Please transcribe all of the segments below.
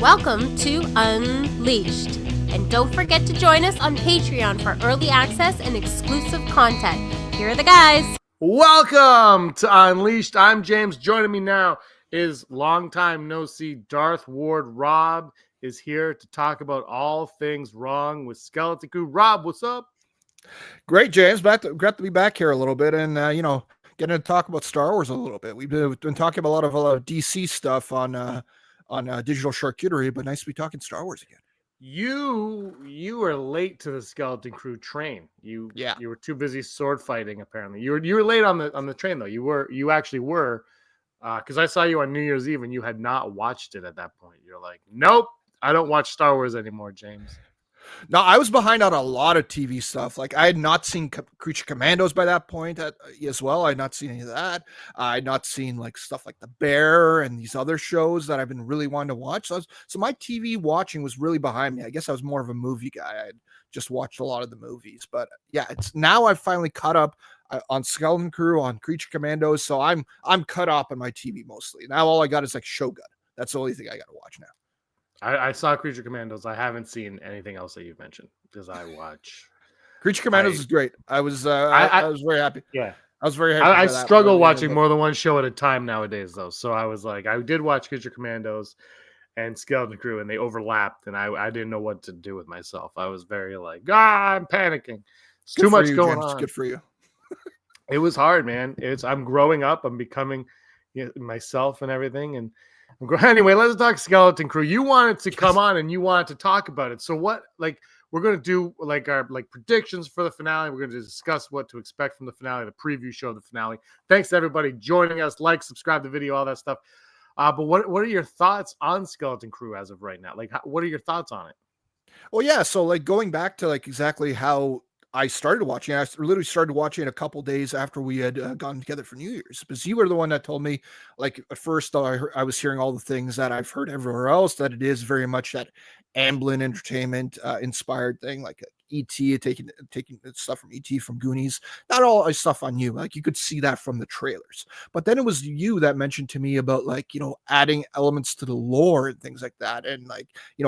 Welcome to Unleashed. And don't forget to join us on Patreon for early access and exclusive content. Here are the guys. Welcome to Unleashed. I'm James. Joining me now is longtime no see Darth Ward. Rob is here to talk about all things wrong with Skeleton Crew. Rob, what's up? Great, James. Glad to be back here a little bit and, getting to talk about Star Wars a little bit. We've been talking about a lot of DC stuff on Digital Charcuterie, but nice to be talking Star Wars again. You were late to the Skeleton Crew train. You were too busy sword fighting. Apparently, you were late on the train though. You actually were, because I saw you on New Year's Eve and you had not watched it at that point. You're like, nope, I don't watch Star Wars anymore, James. No, I was behind on a lot of TV stuff. Like I had not seen Creature Commandos by that point as well. I had not seen any of that. I had not seen like stuff like The Bear and these other shows that I've been really wanting to watch. So my TV watching was really behind me. I guess I was more of a movie guy. I had just watched a lot of the movies, but yeah, it's now I've finally caught up on Skeleton Crew, on Creature Commandos. So I'm cut up on my TV mostly. Now all I got is like Shogun. That's the only thing I got to watch now. I saw Creature Commandos. I haven't seen anything else that you've mentioned because I watch. Creature Commandos is great. I was very happy. Yeah, I was very happy. I struggle watching more than one show at a time nowadays, though. So I was like, I did watch Creature Commandos and Skeleton Crew, and they overlapped, and I didn't know what to do with myself. I was very like, I'm panicking. It's too much going on. Good for you. It was hard, man. I'm growing up. I'm becoming myself and everything, and. Anyway, let's talk Skeleton Crew. You wanted to come on and you wanted to talk about it. So what, we're going to do our predictions for the finale. We're going to discuss what to expect from the finale, the preview show of the finale. Thanks to everybody joining us. Like, subscribe to the video, all that stuff. But what are your thoughts on Skeleton Crew as of right now? What are your thoughts on it? Well, yeah. So going back to exactly how I started watching. I literally started watching a couple days after we had gotten together for New Year's, because you were the one that told me, at first I was hearing all the things that I've heard everywhere else, that it is very much that Amblin Entertainment inspired thing, like E.T. taking stuff from E.T. from Goonies, not all stuff on you. You could see that from the trailers. But then it was you that mentioned to me about adding elements to the lore and things like that. And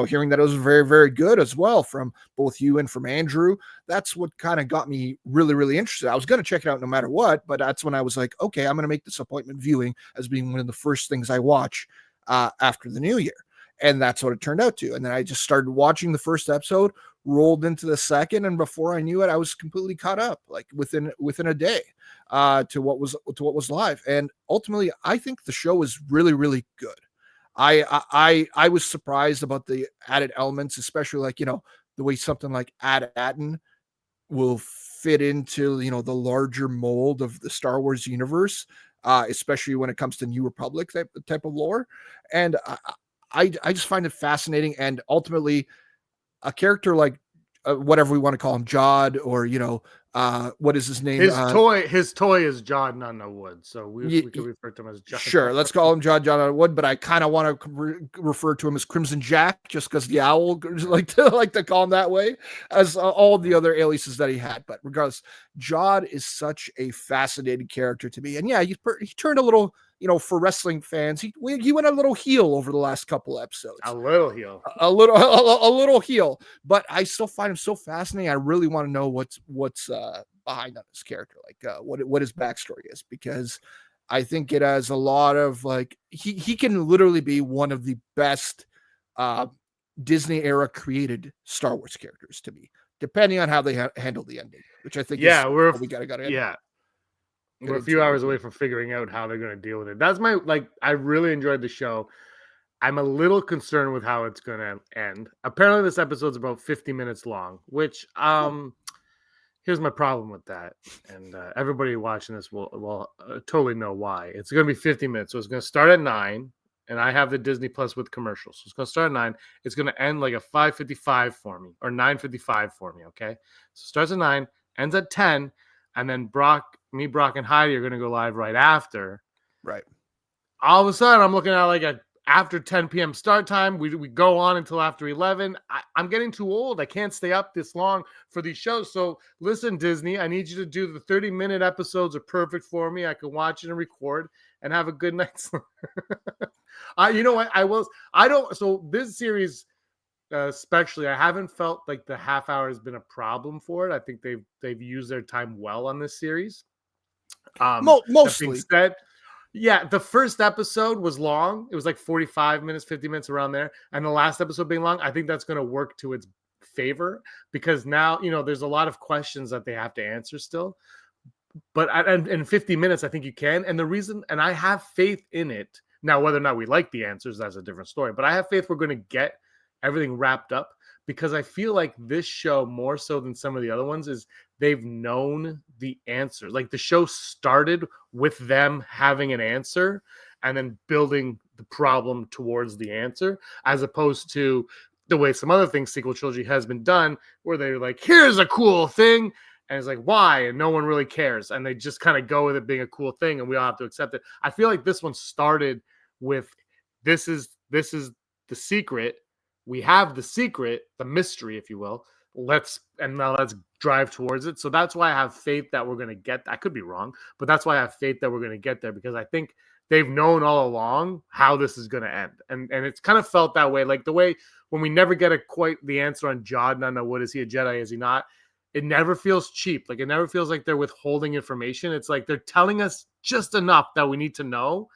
hearing that it was very, very good as well from both you and from Andrew. That's what kind of got me really, really interested. I was going to check it out no matter what, but that's when I was like, okay, I'm going to make this appointment viewing as being one of the first things I watch after the new year. And that's what it turned out to. And then I just started watching the first episode, rolled into the second, and before I knew it, I was completely caught up, within a day, to what was live. And ultimately, I think the show is really, really good. I was surprised about the added elements, especially the way something like Ad-Atten will fit into the larger mold of the Star Wars universe, especially when it comes to New Republic type of lore. And I just find it fascinating, and ultimately a character like whatever we want to call him, Jod, or what is his name? His toy is Jod Nunna Wood, so we could refer to him as Jod. Sure, let's call him Jod Nunna Wood, but I kind of want to refer to him as Crimson Jack, just because the owl like to call him that way, as all the other aliases that he had. But regardless, Jod is such a fascinating character to me, and yeah, he turned a little. For wrestling fans, he went a little heel over the last couple episodes. A little heel, a little heel. But I still find him so fascinating. I really want to know what's behind on this character, what his backstory is, because I think it has a lot of he can literally be one of the best Disney era created Star Wars characters to me, depending on how they handle the ending, which I think we gotta yeah. We're a few hours away from figuring out how they're going to deal with it. That's I really enjoyed the show. I'm a little concerned with how it's going to end. Apparently this episode's about 50 minutes long, which here's my problem with that. And everybody watching this will totally know why. It's going to be 50 minutes. So it's going to start at 9, and I have the Disney Plus with commercials. So it's going to start at 9. It's going to end like a 5:55 for me, or 9:55 for me, okay? So it starts at 9, ends at 10, and then Brock and Heidi are going to go live right after. Right. All of a sudden, I'm looking at after 10 p.m. start time. We go on until after 11. I'm getting too old. I can't stay up this long for these shows. So listen, Disney, I need you to do the 30-minute episodes are perfect for me. I can watch it and record. and have a good night's sleep. You know what? So this series, especially, I haven't felt like the half hour has been a problem for it. I think they've used their time well on this series. That being Mostly. said, yeah, the first episode was long. It was like 45 minutes, 50 minutes around there. And the last episode being long, I think that's going to work to its favor because now, there's a lot of questions that they have to answer still. But in 50 minutes, I think you can. And the reason, and I have faith in it. Now, whether or not we like the answers, that's a different story. But I have faith we're going to get everything wrapped up because I feel like this show, more so than some of the other ones, is they've known the answer. Like the show started with them having an answer and then building the problem towards the answer, as opposed to the way some other things sequel trilogy has been done, where they're like, here's a cool thing. And it's like, why? And no one really cares. And they just kind of go with it being a cool thing and we all have to accept it. I feel like this one started with this is the secret. We have the secret, the mystery, if you will. Now let's drive towards it. So that's why I have faith that we're going to get. I could be wrong, but that's why I have faith that we're going to get there because I think they've known all along how this is going to end. And it's kind of felt that way. Like the way when we never get quite the answer on Jod Nunna, is he a Jedi? Is he not? It never feels cheap. Like it never feels like they're withholding information. It's like they're telling us just enough that we need to know.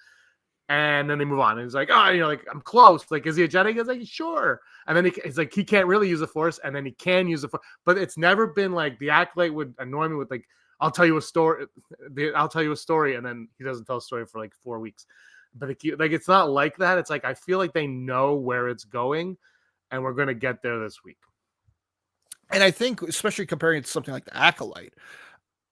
And then they move on. And it's like, like I'm close. Like, is he a Jedi? He's like, sure. And then he's like, he can't really use the Force. And then he can use the Force. But it's never been like the Acolyte would annoy me with like, I'll tell you a story. And then he doesn't tell a story for like 4 weeks. But it's not like that. It's like, I feel like they know where it's going and we're going to get there this week. And I think, especially comparing it to something like the Acolyte,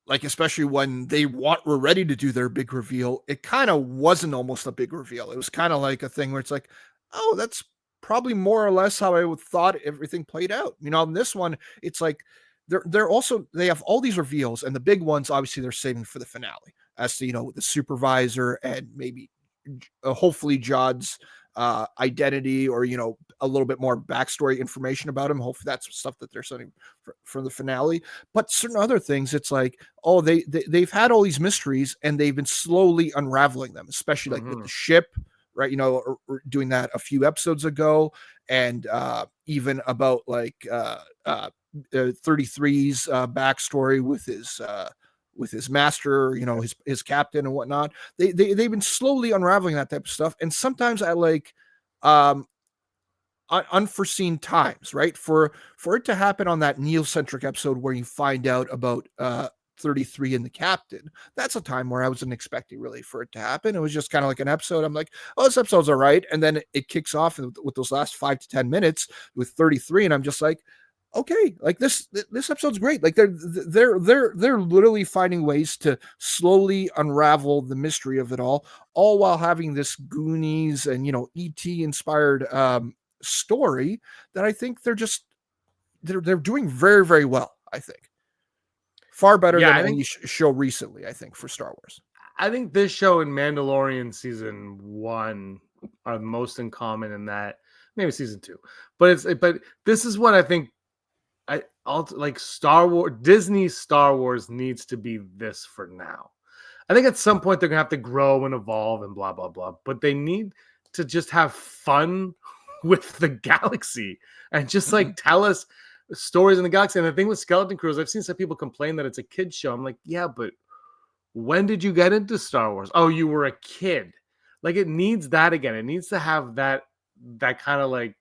like especially when they were ready to do their big reveal, it kind of wasn't almost a big reveal. It was kind of like a thing where it's like, oh, that's probably more or less how I would thought everything played out. On this one, it's like they have all these reveals, and the big ones obviously they're saving for the finale, as to the supervisor and maybe hopefully Jod's identity or a little bit more backstory information about him. Hopefully that's stuff that they're setting for the finale. But certain other things, it's like, oh, they've had all these mysteries and they've been slowly unraveling them, especially like with the ship, right? Or doing that a few episodes ago, and even about like 33's backstory with his master, his captain and whatnot. They've been slowly unraveling that type of stuff. And sometimes at like unforeseen times, right? For it to happen on that Neo-centric episode where you find out about 33 and the captain, that's a time where I wasn't expecting really for it to happen. It was just kind of like an episode. I'm like, oh, this episode's all right. And then it kicks off with those last 5 to 10 minutes with 33. And I'm just like, okay, like this episode's great. Like they're literally finding ways to slowly unravel the mystery of it all while having this Goonies and E.T. inspired story that I think they're doing very, very well. I think far better than any show recently. I think for Star Wars. I think this show and Mandalorian season 1 are most in common in that maybe season 2, but this is what I think. Like Star Wars, Disney Star Wars needs to be this for now. I think at some point they're gonna have to grow and evolve and blah blah blah, but they need to just have fun with the galaxy and just like tell us stories in the galaxy. And the thing with Skeleton Crew is I've seen some people complain that it's a kid's show. I'm like, yeah, but when did you get into Star Wars? Oh, you were a kid. Like it needs that again. It needs to have that kind of like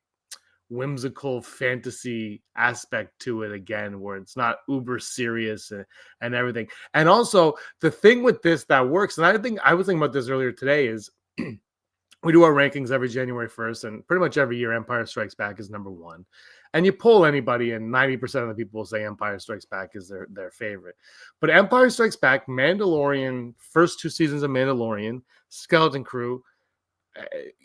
whimsical fantasy aspect to it again, where it's not uber serious and everything. And also the thing with this that works, and I was thinking about this earlier today, is we do our rankings every January 1st, and pretty much every year Empire Strikes Back is number 1. And you poll anybody, and 90% of the people will say Empire Strikes Back is their favorite. But Empire Strikes Back, Mandalorian, first 2 seasons of Mandalorian, Skeleton Crew,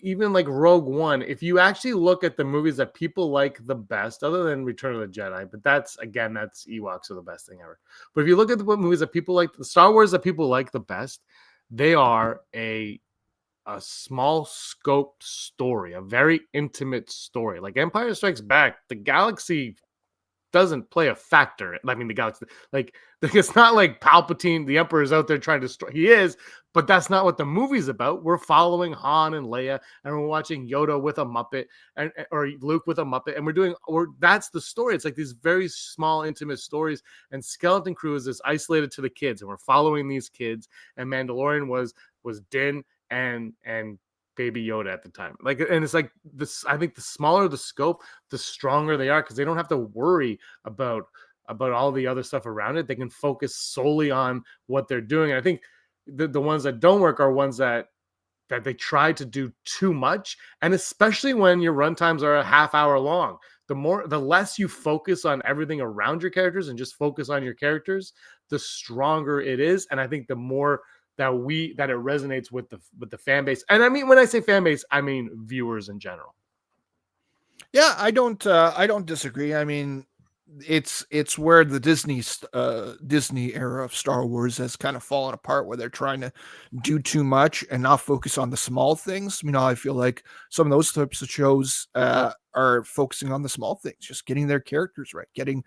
even like Rogue One, if you actually look at the movies that people like the best, other than Return of the Jedi, but that's Ewoks are the best thing ever. But if you look at the movies that people like, the Star Wars that people like the best, they are a small scope story, a very intimate story. Like Empire Strikes Back, the galaxy doesn't play a factor. I mean, the galaxy, like, it's not like Palpatine, the Emperor, is out there trying to destroy. He is, but that's not what the movie's about. We're following Han and Leia, and we're watching Yoda with a Muppet, or Luke with a Muppet, and that's the story. It's like these very small, intimate stories. And Skeleton Crew is this isolated to the kids, and we're following these kids. And Mandalorian was Din and Baby Yoda at the time. Like, and it's like this. I think the smaller the scope, the stronger they are, because they don't have to worry about all the other stuff around it. They can focus solely on what they're doing. And I think the ones that don't work are ones that they try to do too much, and especially when your runtimes are a half hour long. The less you focus on everything around your characters and just focus on your characters, the stronger it is. And I think the more that it resonates with the fan base. And I mean, when I say fan base, I mean viewers in general. Yeah, I don't disagree. I mean, it's where the Disney era of Star Wars has kind of fallen apart, where they're trying to do too much and not focus on the small things. You know, I feel like some of those types of shows are focusing on the small things, just getting their characters right, getting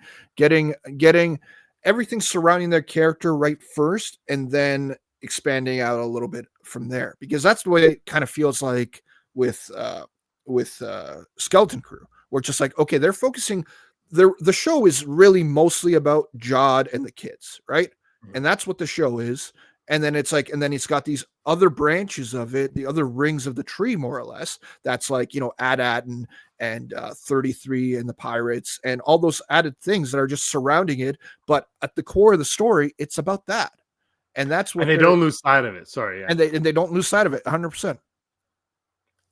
everything surrounding their character right first, and then expanding out a little bit from there, because that's the way it kind of feels like with Skeleton Crew. We're just like, okay, they're focusing. The show is really mostly about Jod and the kids, right? And that's what the show is. And then it's like, and then it's got these other branches of it, the other rings of the tree, more or less. That's like, you know, AT-AT and 33 and the pirates and all those added things that are just surrounding it. But at the core of the story, it's about that. And that's what they don't lose sight of it. Sorry. Yeah. And they don't lose sight of it 100%.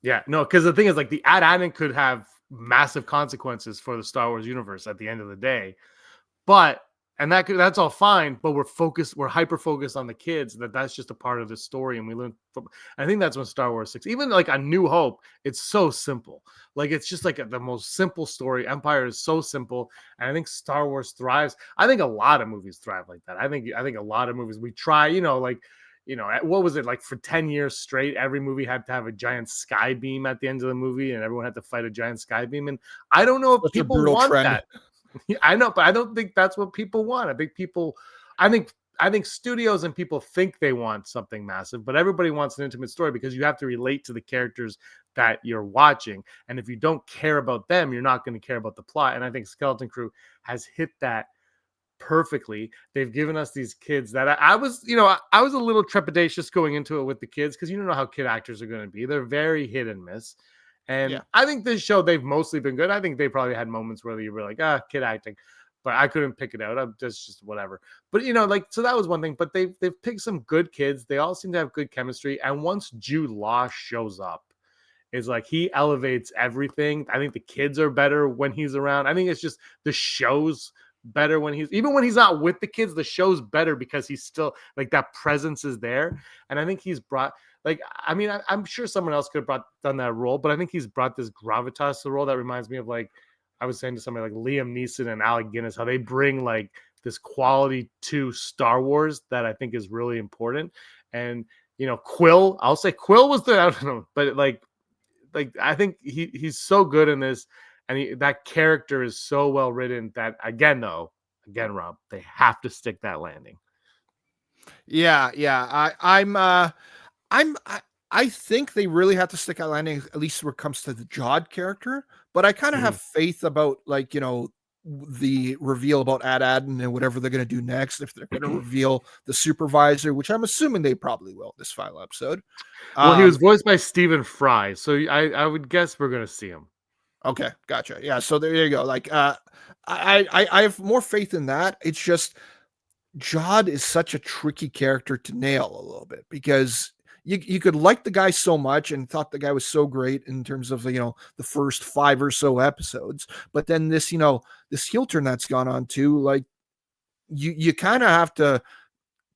Yeah, no, because the thing is, like, the AT-AT could have massive consequences for the Star Wars universe at the end of the day. That's all fine, but we're hyper focused on the kids, that's just a part of the story. And we learn I think that's when Star Wars 6, even like A New Hope, it's so simple. Like, it's just like the most simple story. Empire is so simple. And I think Star Wars thrives. I think a lot of movies thrive like that. I think a lot of movies, we try, you know, like, you know, what was it, like for 10 years straight, every movie had to have a giant sky beam at the end of the movie, and everyone had to fight a giant sky beam. And I don't know if people want that. I know, but I don't think that's what people want. I think studios and people think they want something massive, but everybody wants an intimate story, because you have to relate to the characters that you're watching. And if you don't care about them, you're not going to care about the plot. And I think Skeleton Crew has hit that perfectly. They've given us these kids that I was a little trepidatious going into it with the kids, because you don't know how kid actors are going to be. They're very hit and miss. And yeah. I think this show, they've mostly been good. I think they probably had moments where you were like, kid acting, but I couldn't pick it out. Just whatever. But, you know, like, so that was one thing. But they've picked some good kids. They all seem to have good chemistry. And once Jude Law shows up, it's like he elevates everything. I think the kids are better when he's around. I think it's just the show's better when even when he's not with the kids, the show's better, because he's still like, that presence is there. And I think he's brought, like, I mean, I'm sure someone else could have done that role, but I think he's brought this gravitas to the role that reminds me of, like, I was saying to somebody like Liam Neeson and Alec Guinness, how they bring like this quality to Star Wars that I think is really important. And, you know, Quill, I'll say Quill was I don't know, but like I think he's so good in this, and that character is so well written that again, Rob, they have to stick that landing. Yeah. I think they really have to stick out landing, at least when it comes to the Jod character. But I kind of have faith about, like, you know, the reveal about AT-AT and whatever they're going to do next. If they're going to reveal the supervisor, which I'm assuming they probably will this final episode. Well, he was voiced by Stephen Fry, so I would guess we're going to see him. Okay, gotcha. Yeah, so there you go. Like, I have more faith in that. It's just Jod is such a tricky character to nail a little bit, because you could like the guy so much and thought the guy was so great in terms of, you know, the first 5 or so episodes, but then this, you know, this heel turn that's gone on too, like, you kind of have to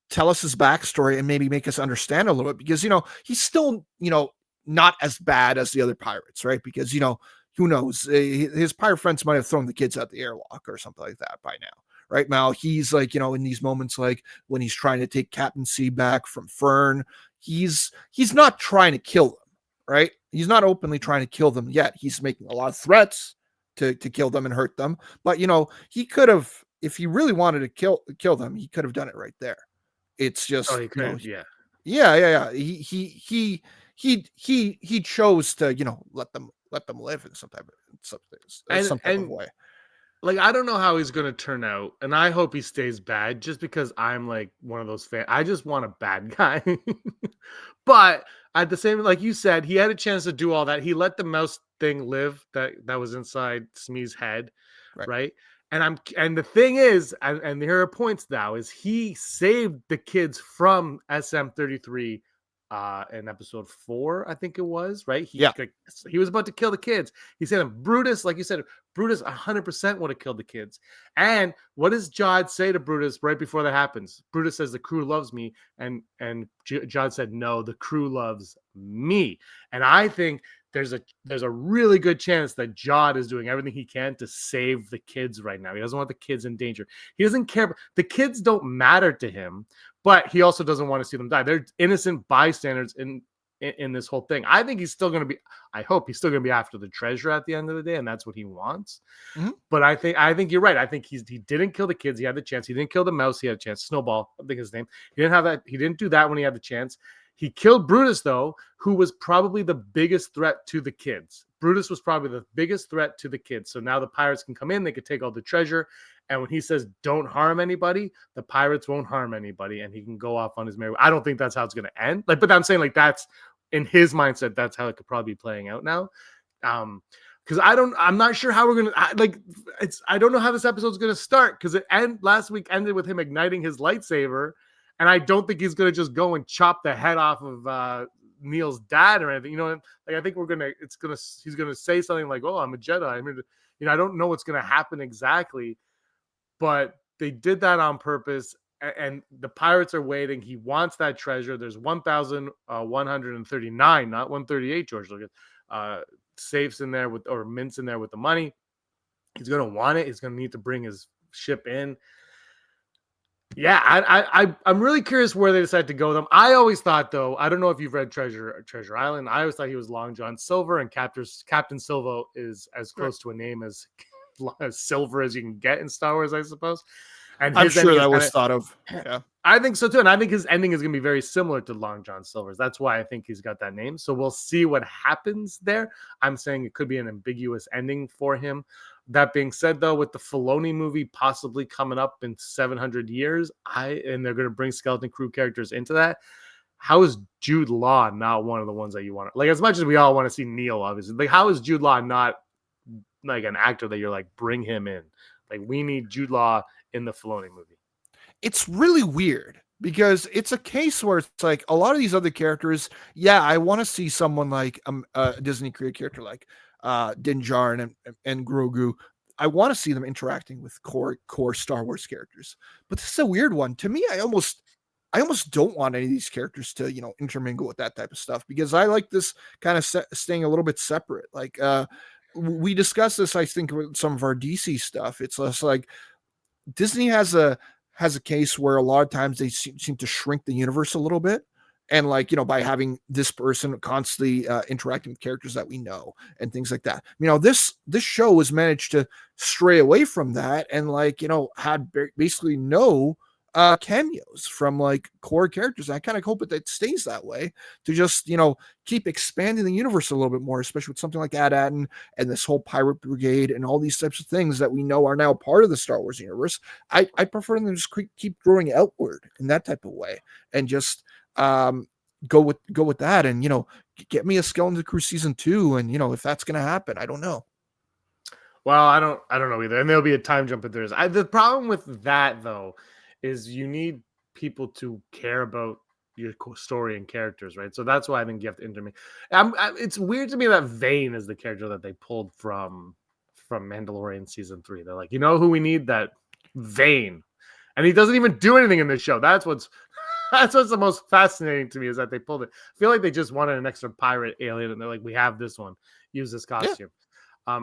tell us his backstory and maybe make us understand a little bit, because, you know, he's still, you know, not as bad as the other pirates, right? Because, you know, who knows, his pirate friends might have thrown the kids out the airlock or something like that by now. Right now, he's like, you know, in these moments, like when he's trying to take captaincy back from Fern, he's not trying to kill them, right? He's not openly trying to kill them yet. He's making a lot of threats, to kill them and hurt them. But he could have, if he really wanted to kill them, he could have done it right there. It's just, he could, yeah. Yeah. He chose to, let them live in some type of way. Like, I don't know how he's going to turn out, and I hope he stays bad just because I'm like one of those fans. I just want a bad guy. But at the same, like you said, he had a chance to do all that. He let the mouse thing live that was inside Smee's head, right? And the thing is, and here are points now, is he saved the kids from SM-33 in episode 4, I think it was, right? He was about to kill the kids. He said, Brutus, like you said, Brutus 100% would have killed the kids. And what does Jod say to Brutus right before that happens? Brutus says, the crew loves me. And Jod said, no, the crew loves me. And I think there's a really good chance that Jod is doing everything he can to save the kids right now. He doesn't want the kids in danger. He doesn't care. The kids don't matter to him, but he also doesn't want to see them die. They're innocent bystanders in this whole thing. I think he's still going to be, I hope he's still going to be after the treasure at the end of the day, and that's what he wants. Mm-hmm. But I think you're right. I think he didn't kill the kids. He had the chance. He didn't kill the mouse. He had a chance. Snowball, I think his name. He didn't have that. He didn't do that when he had the chance. He killed Brutus, though, who was probably the biggest threat to the kids. Brutus was probably the biggest threat to the kids. So now the pirates can come in. They could take all the treasure. And when he says, don't harm anybody, the pirates won't harm anybody. And he can go off on his merry way. I don't think that's how it's going to end. But I'm saying, like, that's in his mindset. That's how it could probably be playing out now. Because I'm not sure how we're going to, I don't know how this episode's going to start. Because last week ended with him igniting his lightsaber. And I don't think he's going to just go and chop the head off of Neil's dad or anything. Like, I think he's going to say something like, oh, I'm a Jedi. I mean, I don't know what's going to happen exactly, but they did that on purpose. And the pirates are waiting. He wants that treasure. There's 1,139, not 138, George Lucas, safes in there or mints in there with the money. He's going to want it. He's going to need to bring his ship in. Yeah, I'm really curious where they decide to go with them. I always thought, though, I don't know if you've read Treasure Island. I always thought he was Long John Silver, and Captain Silver is as close to a name as Silver as you can get in Star Wars, I suppose. And I'm sure that was thought of. Yeah, I think so too, and I think his ending is going to be very similar to Long John Silver's. That's why I think he's got that name. So we'll see what happens there. I'm saying it could be an ambiguous ending for him. That being said, though, with the Filoni movie possibly coming up in 700 years, and they're going to bring Skeleton Crew characters into that, how is Jude Law not one of the ones that you want? Like, as much as we all want to see Neil, obviously, like, how is Jude Law not like an actor that you're like, bring him in? Like, we need Jude Law in the Filoni movie. It's really weird because it's a case where it's like a lot of these other characters. Yeah, I want to see someone like a Disney created character like Din Djarin and Grogu. I want to see them interacting with core Star Wars characters. But this is a weird one. To me, I almost don't want any of these characters to, intermingle with that type of stuff, because I like this kind of staying a little bit separate. Like we discussed this, I think, with some of our DC stuff. It's less like Disney has a case where a lot of times they seem to shrink the universe a little bit. And by having this person constantly interacting with characters that we know and things like that. This show has managed to stray away from that and had basically no cameos from core characters. I kind of hope that stays that way to just, keep expanding the universe a little bit more, especially with something like AT-AT and this whole Pirate Brigade and all these types of things that we know are now part of the Star Wars universe. I prefer them to just keep growing outward in that type of way and just go with that, and get me a Skeleton Crew season 2, and if that's gonna happen, I don't know. Well, I don't know either, and there'll be a time jump if there is. The problem with that, though, is you need people to care about your story and characters, right? So that's why I think you have to intermingle. It's weird to me that Vane is the character that they pulled from Mandalorian season 3. They're like, who we need? That Vane, and he doesn't even do anything in this show. That's what's the most fascinating to me, is that they pulled it. I feel like they just wanted an extra pirate alien, and they're like, we have this one, use this costume. Yeah.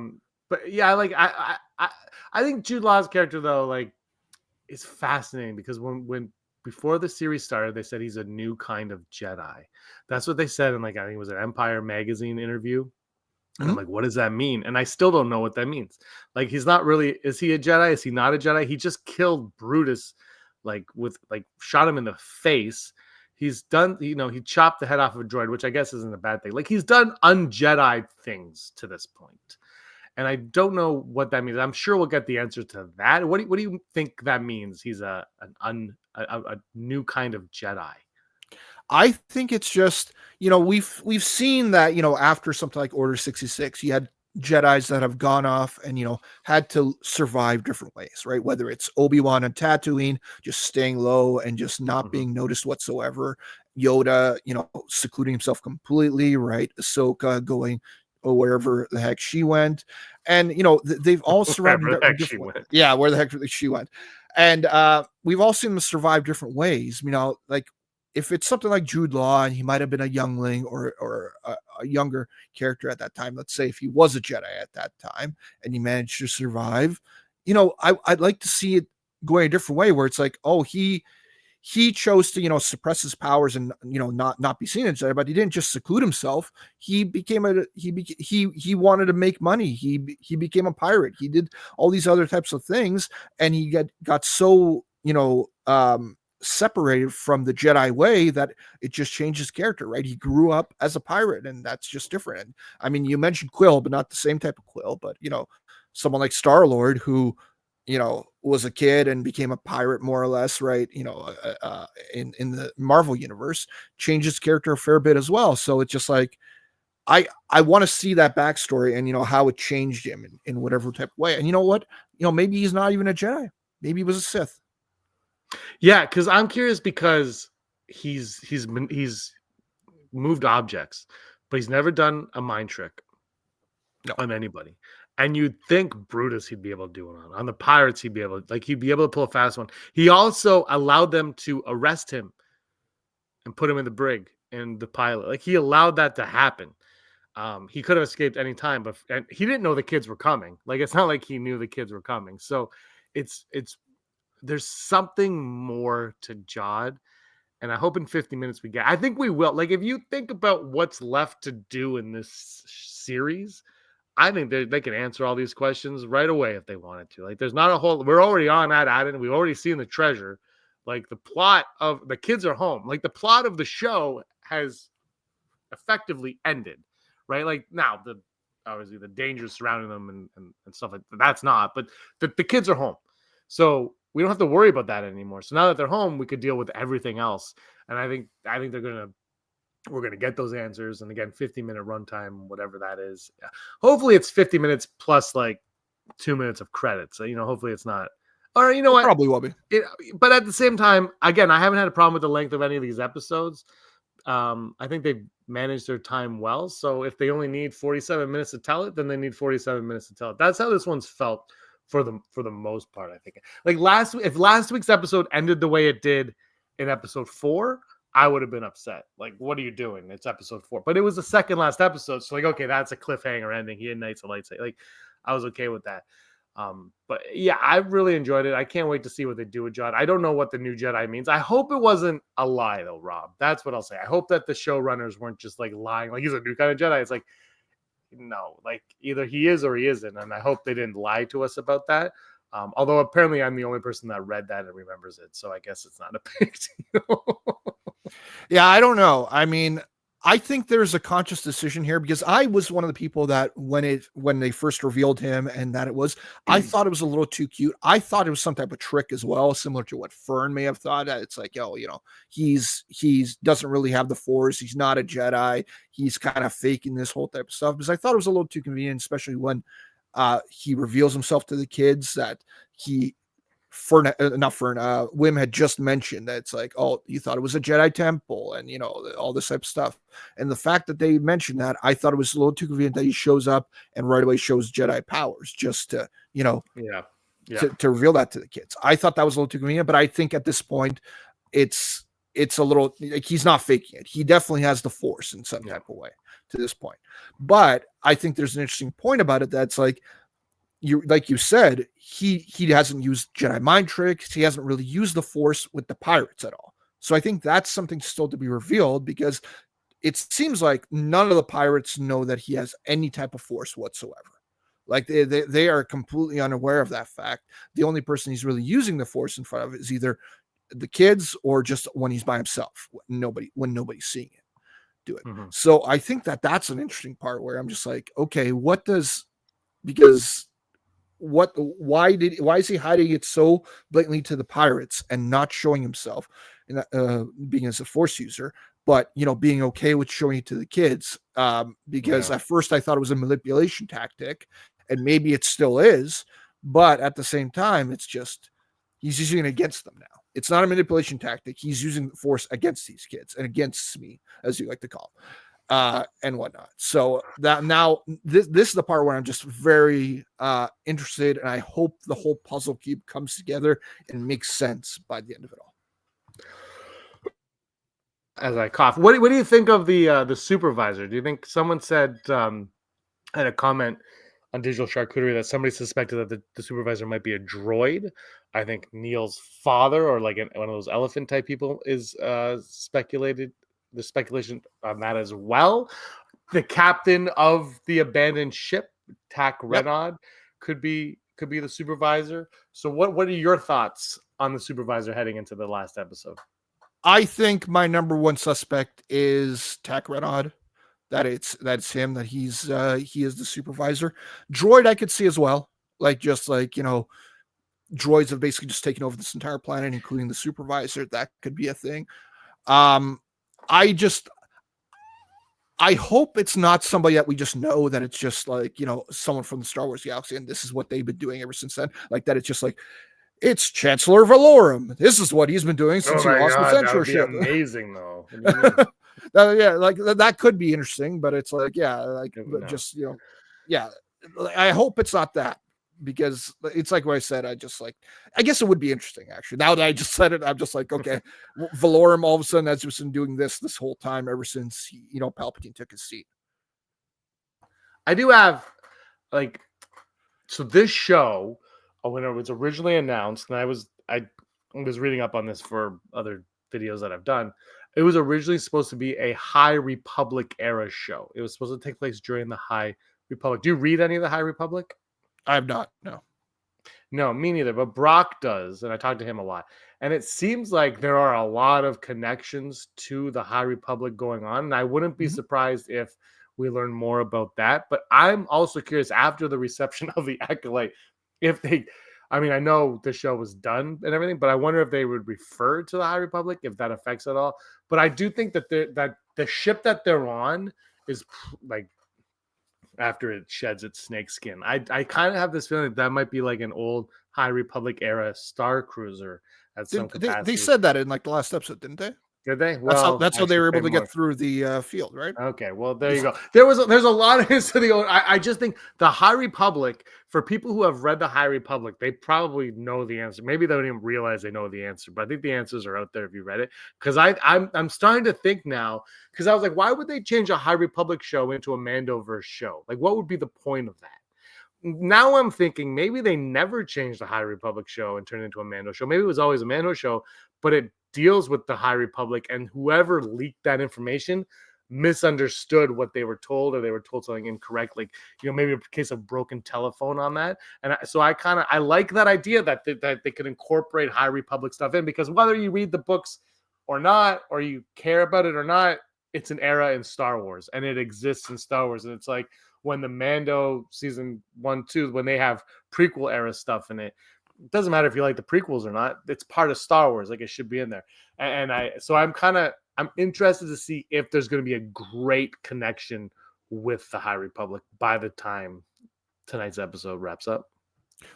But yeah, I think Jude Law's character, though, is fascinating, because when before the series started, they said he's a new kind of Jedi. That's what they said in I think it was an Empire magazine interview. And I'm like, what does that mean? And I still don't know what that means. Like, he's not really, is he a Jedi? Is he not a Jedi? He just killed Brutus, shot him in the face. He's done, he chopped the head off of a droid, which I guess isn't a bad thing. Like, he's done un-Jedi things to this point. And I don't know what that means. I'm sure we'll get the answer to that. What do you think that means? He's a new kind of Jedi. I think it's just, we've seen that, after something like Order 66, you had Jedis that have gone off and, had to survive different ways, right? Whether it's Obi-Wan and Tatooine, just staying low and just not being noticed whatsoever. Yoda, secluding himself completely, right? Ahsoka going wherever the heck she went. And, they've all survived. Where the heck Yeah, where the heck she went. And we've all seen them survive different ways. Like, if it's something like Jude Law and he might have been a youngling or a younger character at that time, let's say if he was a Jedi at that time and he managed to survive, I'd like to see it going a different way where it's like, oh, he chose to, suppress his powers and, not be seen as Jedi, but he didn't just seclude himself. He became he wanted to make money. He became a pirate. He did all these other types of things. And he got so, separated from the Jedi way that it just changed his character, right? He grew up as a pirate and that's just different. And I mean, you mentioned Quill, but not the same type of Quill, but someone like Star-Lord who, was a kid and became a pirate more or less, right? In the Marvel universe, changed his character a fair bit as well. So it's just like, I want to see that backstory and, how it changed him in whatever type of way. And you know what? Maybe he's not even a Jedi. Maybe he was a Sith. Yeah, because I'm curious because he's moved objects, but he's never done a mind trick on anybody. And you'd think Brutus he'd be able to do it on the pirates. He'd be able to pull a fast one. He also allowed them to arrest him and put him in the brig and the pilot. Like, he allowed that to happen. He could have escaped any time, and he didn't know the kids were coming. Like, it's not like he knew the kids were coming. So there's something more to Jod, and I hope in 50 minutes we get. I think we will. Like, if you think about what's left to do in this series, I think they can answer all these questions right away if they wanted to. Like, there's not a whole. We're already on at it. We've already seen the treasure. Like, the plot of the kids are home. Like, the plot of the show has effectively ended, right? Like, now obviously the dangers surrounding them and stuff like that. That's not. But the kids are home, so we don't have to worry about that anymore. So now that they're home, we could deal with everything else. And I think we're gonna get those answers. And again, 50-minute runtime, whatever that is. Yeah. Hopefully it's 50 minutes plus like 2 minutes of credits. So, hopefully it's not. Or you know what? Probably will be. But at the same time, again, I haven't had a problem with the length of any of these episodes. I think they've managed their time well. So if they only need 47 minutes to tell it, then they need 47 minutes to tell it. That's how this one's felt. For the most part, I think. Like, if last week's episode ended the way it did in episode 4, I would have been upset. Like, what are you doing? It's episode 4. But it was the second last episode, so like, okay, that's a cliffhanger ending. He ignites a lightsaber. Like, I was okay with that. But yeah, I really enjoyed it. I can't wait to see what they do with Jod. I don't know what the new Jedi means. I hope it wasn't a lie, though, Rob. That's what I'll say. I hope that the showrunners weren't just like lying, like he's a new kind of Jedi. It's like, no, like either he is or he isn't, and I hope they didn't lie to us about that. Although apparently I'm the only person that read that and remembers it, so I guess it's not a big deal. Yeah, I don't know. I mean, I think there's a conscious decision here because I was one of the people that when they first revealed him and that it was, I thought it was a little too cute. I thought it was some type of trick as well, similar to what Fern may have thought. It's like, he's doesn't really have the Force. He's not a Jedi. He's kind of faking this whole type of stuff because I thought it was a little too convenient, especially when he reveals himself to the kids that Wim had just mentioned that it's like, oh, you thought it was a Jedi temple and, all this type of stuff. And the fact that they mentioned that, I thought it was a little too convenient that he shows up and right away shows Jedi powers just to, to reveal that to the kids. I thought that was a little too convenient, but I think at this point it's a little like he's not faking it. He definitely has the Force in some type of way to this point. But I think there's an interesting point about it that's like, you said, he hasn't used Jedi mind tricks. He hasn't really used the Force with the pirates at all. So I think that's something still to be revealed because it seems like none of the pirates know that he has any type of force whatsoever. Like they are completely unaware of that fact. The only person he's really using the force in front of is either the kids or just when he's by himself, when nobody's seeing it do it. Mm-hmm. So I think that that's an interesting part where I'm just like, okay, why is he hiding it so blatantly to the pirates and not showing himself and being as a force user, but being okay with showing it to the kids? Because at first I thought it was a manipulation tactic, and maybe it still is, but at the same time, it's just he's using it against them now. It's not a manipulation tactic. He's using force against these kids and against me, as you like to call them, and whatnot. So that now this is the part where I'm just very interested, and I hope the whole puzzle cube comes together and makes sense by the end of it all. As I cough, what do you think of the supervisor? Do you think someone said had a comment on Digital Charcuterie that somebody suspected that the supervisor might be a droid? I think Neil's father, or like one of those elephant type people, is speculated. The speculation on that as well. The captain of the abandoned ship, Tak Renaud, could be the supervisor. So what are your thoughts on the supervisor heading into the last episode? I think my number one suspect is Tak Renaud. That's him. That he is the supervisor. Droid I could see as well. Droids have basically just taken over this entire planet, including the supervisor. That could be a thing. I hope it's not somebody that we just know, that it's just someone from the Star Wars galaxy, and this is what they've been doing ever since then. Like that, it's just like, it's Chancellor Valorum. This is what he's been doing since he lost the censorship. That would be amazing, though. That could be interesting, but it's like, I hope it's not that, because it's like what I said. I guess it would be interesting, actually. Now that I just said it, I'm just like, okay, Valorum all of a sudden has just been doing this whole time ever since Palpatine took his seat. I do have so this show, when it was originally announced, and I was reading up on this for other videos that I've done. It was originally supposed to be a High Republic era show. It was supposed to take place during the High Republic. Do you read any of the High Republic? I have not. No, me neither. But Brock does, and I talked to him a lot. And it seems like there are a lot of connections to the High Republic going on. And I wouldn't be surprised if we learn more about that. But I'm also curious, after the reception of The Acolyte, if they... I mean, I know the show was done and everything, but I wonder if they would refer to the High Republic, if that affects it all. But I do think that the ship that they're on is like, after it sheds its snake skin, I kind of have this feeling that might be like an old High Republic era Star Cruiser at some capacity. They said that in like the last episode, didn't they? Did they? Well, that's how they were able to get through the field, right? Okay, well, there you go. There's a lot of history. I just think the High Republic, for people who have read the High Republic, they probably know the answer. Maybe they don't even realize they know the answer, but I think the answers are out there if you read it. Because I'm starting to think now, because I was like, why would they change a High Republic show into a Mandoverse show? Like, what would be the point of that? Now I'm thinking maybe they never changed the High Republic show and turned it into a Mando show. Maybe it was always a Mando show, but it deals with the High Republic, and whoever leaked that information misunderstood what they were told, or they were told something incorrectly. Maybe a case of broken telephone on that. And so I like that idea that they could incorporate High Republic stuff in, because whether you read the books or not, or you care about it or not, it's an era in Star Wars, and it exists in Star Wars. And it's like when the Mando season 1, 2, when they have prequel era stuff in it, it doesn't matter if you like the prequels or not. It's part of Star Wars. Like, it should be in there. And I'm interested to see if there's going to be a great connection with the High Republic by the time tonight's episode wraps up.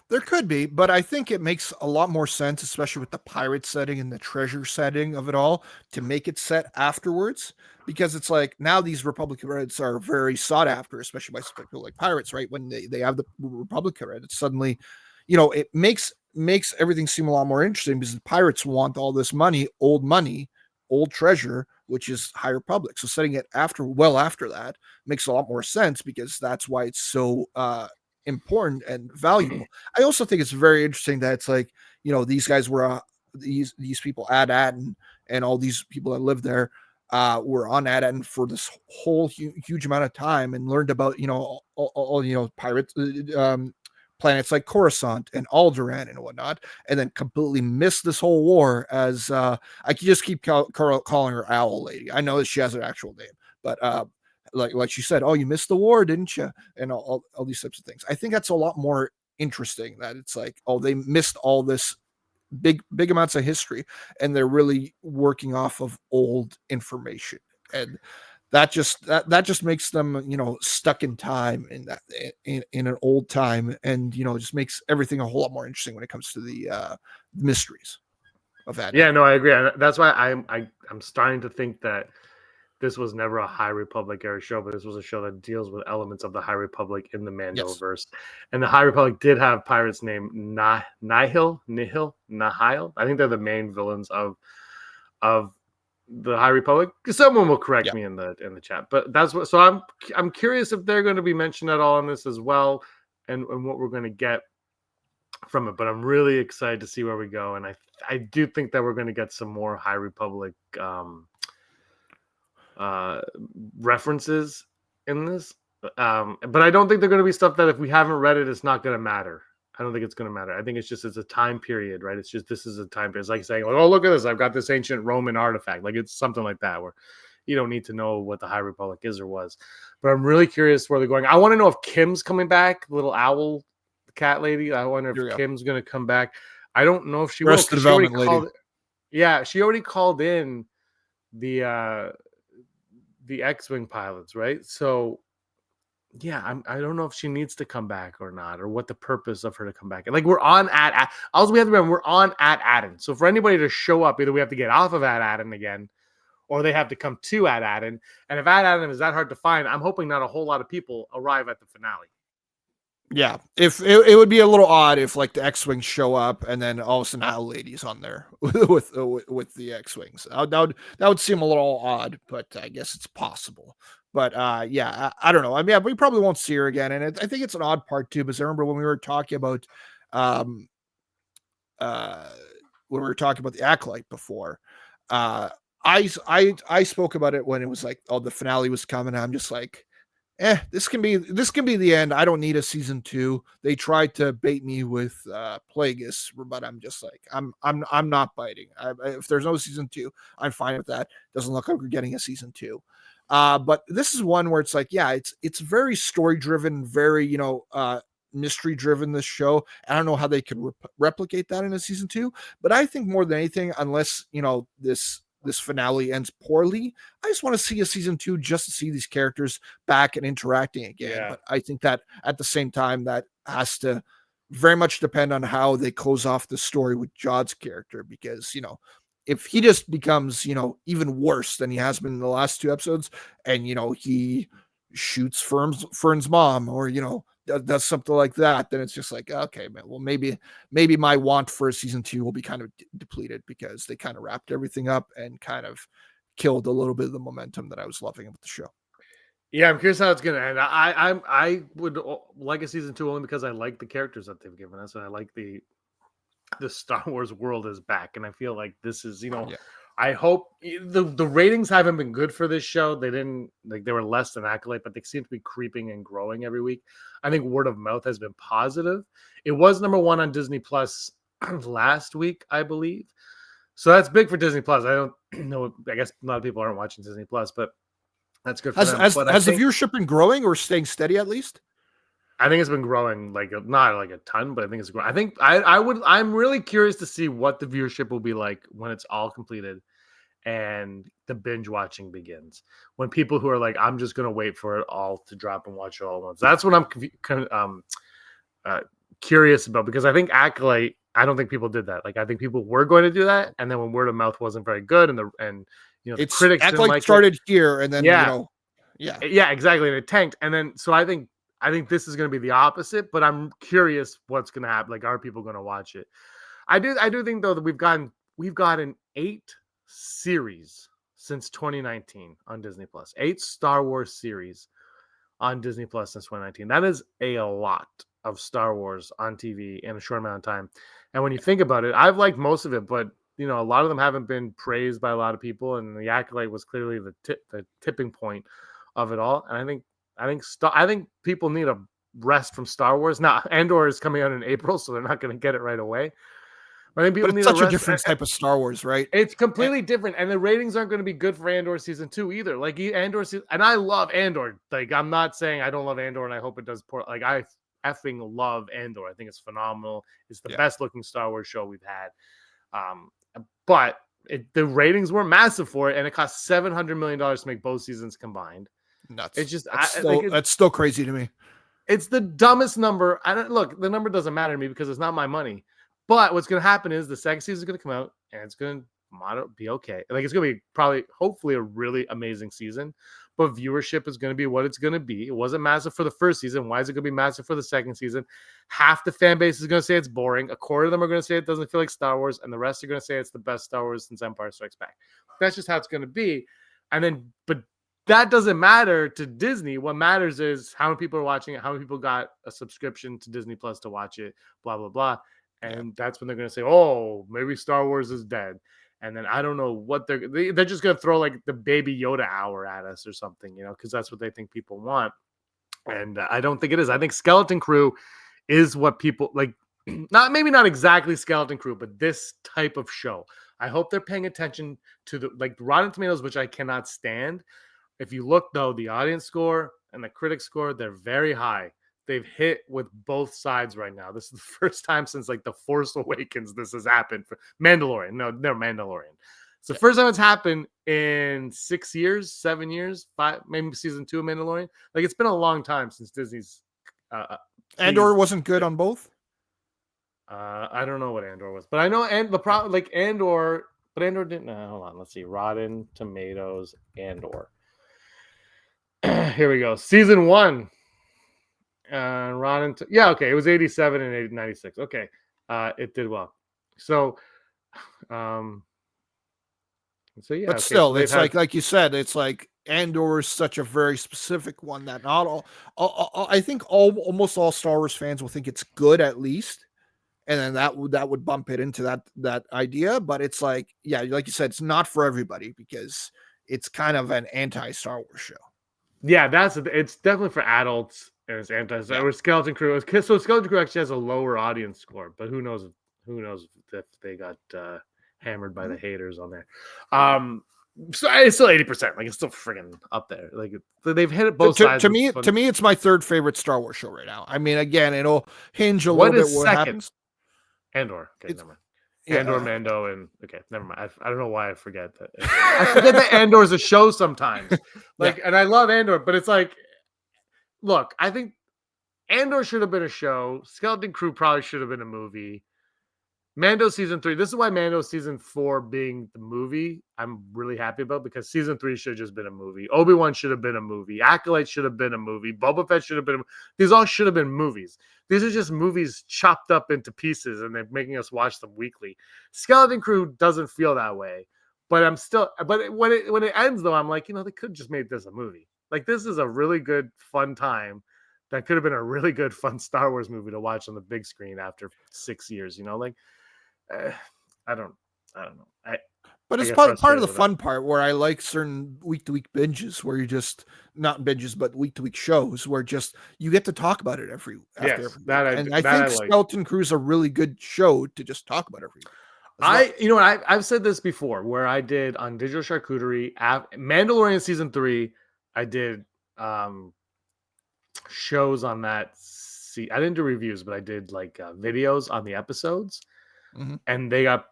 There could be, but I think it makes a lot more sense, especially with the pirate setting and the treasure setting of it all, to make it set afterwards, because it's like now these Republic credits are very sought after, especially by people like pirates, right? When they have the Republic credits, suddenly, it makes everything seem a lot more interesting, because the pirates want all this money, old treasure, which is High Republic. So setting it after that makes a lot more sense, because that's why it's so important and valuable. I also think it's very interesting that it's like, these guys were these people, Ad and all these people that live there, were on that end for this whole huge amount of time and learned about, all pirates, planets like Coruscant and Alderaan and whatnot, and then completely missed this whole war as I could just keep calling her Owl Lady. I know that she has an actual name, but like she said, oh, you missed the war, didn't you? And all these types of things. I think that's a lot more interesting, that it's like, oh, they missed all this big amounts of history, and they're really working off of old information, and that just makes them, stuck in time, in that in an old time, and just makes everything a whole lot more interesting when it comes to the mysteries of that. Yeah, no, I agree. And that's why I'm starting to think that this was never a High Republic era show, but this was a show that deals with elements of the High Republic in the Mandoverse. Yes. And the High Republic did have pirates named Nihil. I think they're the main villains of the High Republic. Someone will correct me in the chat, but that's what. So I'm curious if they're going to be mentioned at all in this as well, and what we're going to get from it. But I'm really excited to see where we go, and I do think that we're going to get some more High Republic references in this, but I don't think they're going to be stuff that if we haven't read it, it's not going to matter. I don't think it's going to matter. I think it's a time period, right? It's just, this is a time period. It's like saying, oh, look at this, I've got this ancient Roman artifact. Like, it's something like that, where you don't need to know what the High Republic is or was. But I'm really curious where they're going. I want to know if Kim's coming back, little owl cat lady. I wonder if Kim's going to come back. I don't know if she will. She already called in the X-Wing pilots, right? So yeah, I don't know if she needs to come back or not, or what the purpose of her to come back. Like, we're on at also we have to remember, we're on at Aden. So for anybody to show up, either we have to get off of at Aden again, or they have to come to at Aden. And if at Aden is that hard to find, I'm hoping not a whole lot of people arrive at the finale. Yeah, if it would be a little odd if, like, the X-Wings show up and then all of a sudden Owl Lady's on there with the X-Wings. That would seem a little odd, but I guess it's possible. But yeah, I don't know. I mean, we probably won't see her again, and I think it's an odd part too, because I remember when we were talking about the Acolyte before, I spoke about it when it was like, oh, the finale was coming. I'm just like, this can be the end. I don't need a season 2. They tried to bait me with Plagueis, but I'm just like, I'm not biting. If there's no season 2, I'm fine with that. Doesn't look like we're getting a season 2. But this is one where it's like, yeah, it's very story driven, very, mystery driven, this show. I don't know how they could replicate that in a season 2, but I think more than anything, unless, this finale ends poorly, I just want to see a season 2 just to see these characters back and interacting again. Yeah. But I think that at the same time, that has to very much depend on how they close off the story with Jod's character, because, if he just becomes, even worse than he has been in the last 2 episodes, and, he shoots Fern's mom, or, does something like that, then it's just like, okay, man, well, maybe my want for a season 2 will be kind of depleted, because they kind of wrapped everything up and kind of killed a little bit of the momentum that I was loving with the show. Yeah, I'm curious how it's gonna end. I would like a season 2 only because I like the characters that they've given us, and I like the Star Wars world is back, and I feel like this is, I hope the ratings haven't been good for this show. They didn't, like, they were less than Acolyte, but they seem to be creeping and growing every week. I think word of mouth has been positive. It was number 1 on Disney Plus last week, I believe. So that's big for Disney Plus. I don't know. I guess a lot of people aren't watching Disney Plus, but that's good for them. Has the viewership been growing or staying steady at least? I think it's been growing, like, not like a ton, but I think it's growing. I think I'm really curious to see what the viewership will be like when it's all completed and the binge watching begins. When people who are like, I'm just going to wait for it all to drop and watch it all at once. That's what I'm curious about, because I think Acolyte, I don't think people did that. Like, I think people were going to do that, and then when word of mouth wasn't very good, and the critics Acolyte like started here, and then yeah, exactly, and it tanked, and then so I think this is going to be the opposite, but I'm curious what's going to happen. Like, are people going to watch it? I do think, though, that we've gotten 8 series since 2019 on Disney Plus. 8 Star Wars series on Disney Plus since 2019. That is a lot of Star Wars on TV in a short amount of time. And when you think about it, I've liked most of it, but a lot of them haven't been praised by a lot of people, and the Acolyte was clearly the tipping point of it all. And I think people need a rest from Star Wars. Now, Andor is coming out in April, so they're not going to get it right away. I think people But need it's such a a different type of Star Wars, right? It's completely different, and the ratings aren't going to be good for Andor season 2 either. Like Andor season, and I love Andor. Like I'm not saying I don't love Andor, and I hope it does poor. Like I effing love Andor. I think it's phenomenal. It's the best looking Star Wars show we've had. But the ratings were massive for it, and it cost $700 million to make both seasons combined. Nuts. It's just that's still crazy to me. It's the dumbest number. Look, the number doesn't matter to me because it's not my money. But what's going to happen is the second season is going to come out, and it's going to be okay. Like it's going to be hopefully a really amazing season, but viewership is going to be what it's going to be. It wasn't massive for the first season. Why is it going to be massive for the second season? Half the fan base is going to say it's boring. A quarter of them are going to say it doesn't feel like Star Wars, and the rest are going to say it's the best Star Wars since Empire Strikes Back. That's just how it's going to be. But that doesn't matter to Disney. What matters is how many people are watching it, how many people got a subscription to Disney Plus to watch it, blah, blah, blah. And that's when they're going to say, oh, maybe Star Wars is dead. And then I don't know what they're just going to throw like the Baby Yoda hour at us or something, because that's what they think people want. And I don't think it is. I think Skeleton Crew is what people like. Maybe not exactly Skeleton Crew, but this type of show. I hope they're paying attention to the Rotten Tomatoes, which I cannot stand. If you look though, the audience score and the critic score, they're very high. They've hit with both sides right now. This is the first time since like The Force Awakens this has happened for Mandalorian. No, they're Mandalorian. It's the first time it's happened in 6 years, 7 years, 5, maybe season 2 of Mandalorian. Like it's been a long time since Disney's. Andor wasn't good on both. I don't know what Andor was, but I know the problem like Andor, but Andor didn't. Hold on, let's see. Rotten Tomatoes Andor. Here we go. Season 1. Okay, it was 87 and 96. Okay, it did well. So, yeah. But still, it's like you said, it's like Andor is such a very specific one that not all I think almost all Star Wars fans will think it's good at least, and then that would bump it into that idea. But it's like, yeah, like you said, it's not for everybody because it's kind of an anti-Star Wars show. Yeah, it's definitely for adults. And it's anti-Star Wars. Skeleton Crew. So Skeleton Crew actually has a lower audience score, but who knows if they got hammered by the haters on there. So it's still 80%. Like it's still friggin' up there. Like they've hit it both sides. To me, it's my third favorite Star Wars show right now. I mean, again, it'll hinge a little bit what happens. Andor. Okay, never mind. Andor, Mando, and okay, never mind. I don't know why I forget that. I forget that Andor is a show sometimes. And I love Andor, but it's like. Look, I think Andor should have been a show. Skeleton Crew probably should have been a movie. Mando season 3. This is why Mando season 4 being the movie, I'm really happy about because season 3 should have just been a movie. Obi-Wan should have been a movie. Acolyte should have been a movie. Boba Fett should have been these all should have been movies. These are just movies chopped up into pieces and they're making us watch them weekly. Skeleton Crew doesn't feel that way. But when it ends though, I'm like, they could have just made this a movie. Like this is a really good, fun time that could have been a really good, fun Star Wars movie to watch on the big screen after 6 years. I don't know. But it's part of the fun part where I like certain week-to-week binges where you just not binges, but week-to-week shows where just you get to talk about it every week. I think Skeleton Crew is a really good show to just talk about every week. I've said this before where I did on Digital Charcuterie Mandalorian season 3. I did shows on that. I didn't do reviews, but I did like videos on the episodes, and they got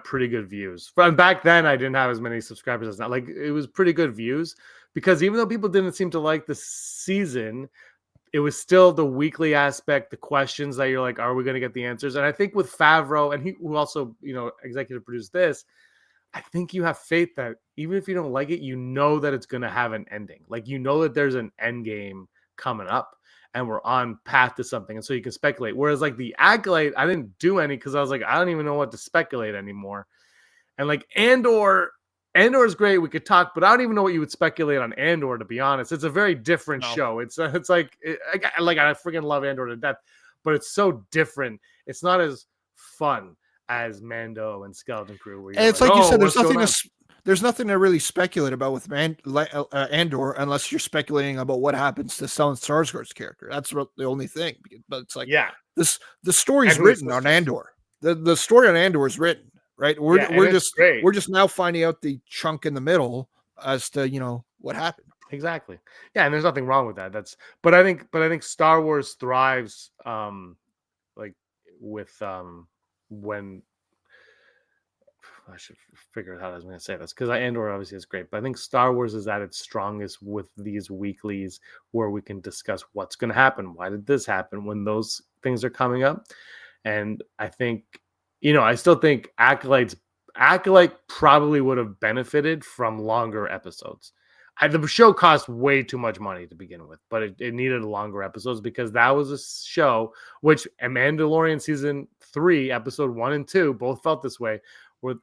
pretty good views. From back then, I didn't have as many subscribers as now. Like it was pretty good views because even though people didn't seem to like the season, it was still the weekly aspect, the questions that you're like, are we going to get the answers? And I think with Favreau and he who also executive produced this. I think you have faith that even if you don't like it, that it's going to have an ending. Like, that there's an end game coming up and we're on path to something. And so you can speculate. Whereas like the Acolyte, I didn't do any because I was like, I don't even know what to speculate anymore. And like Andor is great. We could talk, but I don't even know what you would speculate on Andor, to be honest. It's a very different show. It's like I freaking love Andor to death, but it's so different. It's not as fun. as Mando and Skeleton Crew. Where And you're it's like you "Oh, said, there's what's going nothing on?" there's nothing to really speculate about with Andor unless you're speculating about what happens to Stellan Skarsgård's character. That's the only thing. But it's like Yeah, the story's and who his written on sisters. Andor. The story on Andor is written, right? Yeah, and it's great. We're just now finding out the chunk in the middle as to what happened. Exactly. Yeah, and there's nothing wrong with that. But I think Star Wars thrives like with when I should figure out how I was going to say this because Andor obviously is great, but I think Star Wars is at its strongest with these weeklies where we can discuss what's going to happen. Why did this happen when those things are coming up? And I think, I still think Acolyte probably would have benefited from longer episodes. The show cost way too much money to begin with, but it needed longer episodes because that was a show which Mandalorian season 3, episode 1 and 2 both felt this way.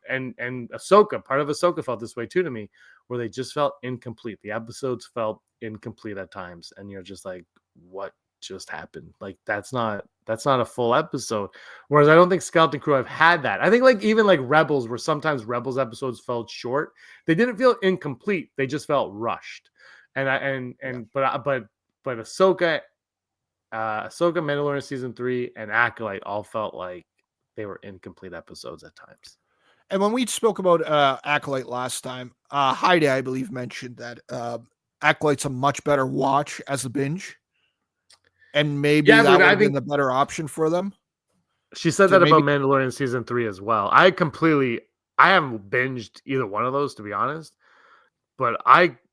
And Ahsoka, part of Ahsoka felt this way too to me, where they just felt incomplete. The episodes felt incomplete at times, and you're just like, what just happened? Like that's not a full episode. Whereas I don't think Skeleton Crew have had that. I think even Rebels, where sometimes Rebels episodes felt short, they didn't feel incomplete. They just felt rushed. But Ahsoka, Mandalorian season 3, and Acolyte all felt like they were incomplete episodes at times. And when we spoke about Acolyte last time, Heidi, I believe, mentioned that Acolyte's a much better watch as a binge. And maybe that would have been the better option for them. She said that about Mandalorian season 3 as well. I haven't binged either one of those, to be honest. But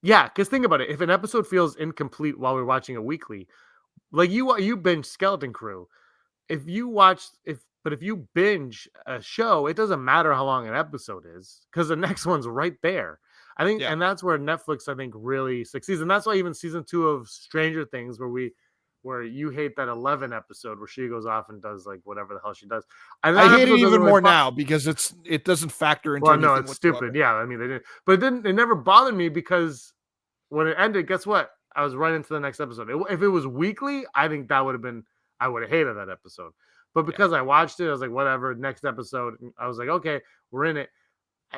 because think about it. If an episode feels incomplete while we're watching a weekly, like you binge Skeleton Crew. If you binge a show, it doesn't matter how long an episode is because the next one's right there. I think, and that's where Netflix, I think, really succeeds. And that's why even season 2 of Stranger Things, where you hate that 11 episode where she goes off and does like whatever the hell she does. I hate it even more now because it doesn't factor into anything. No, it's stupid. Yeah, I mean, they didn't. But it never bothered me because when it ended, guess what? I was right into the next episode. If it was weekly, I think I would have hated that episode. But because I watched it, I was like, whatever, next episode. I was like, okay, we're in it.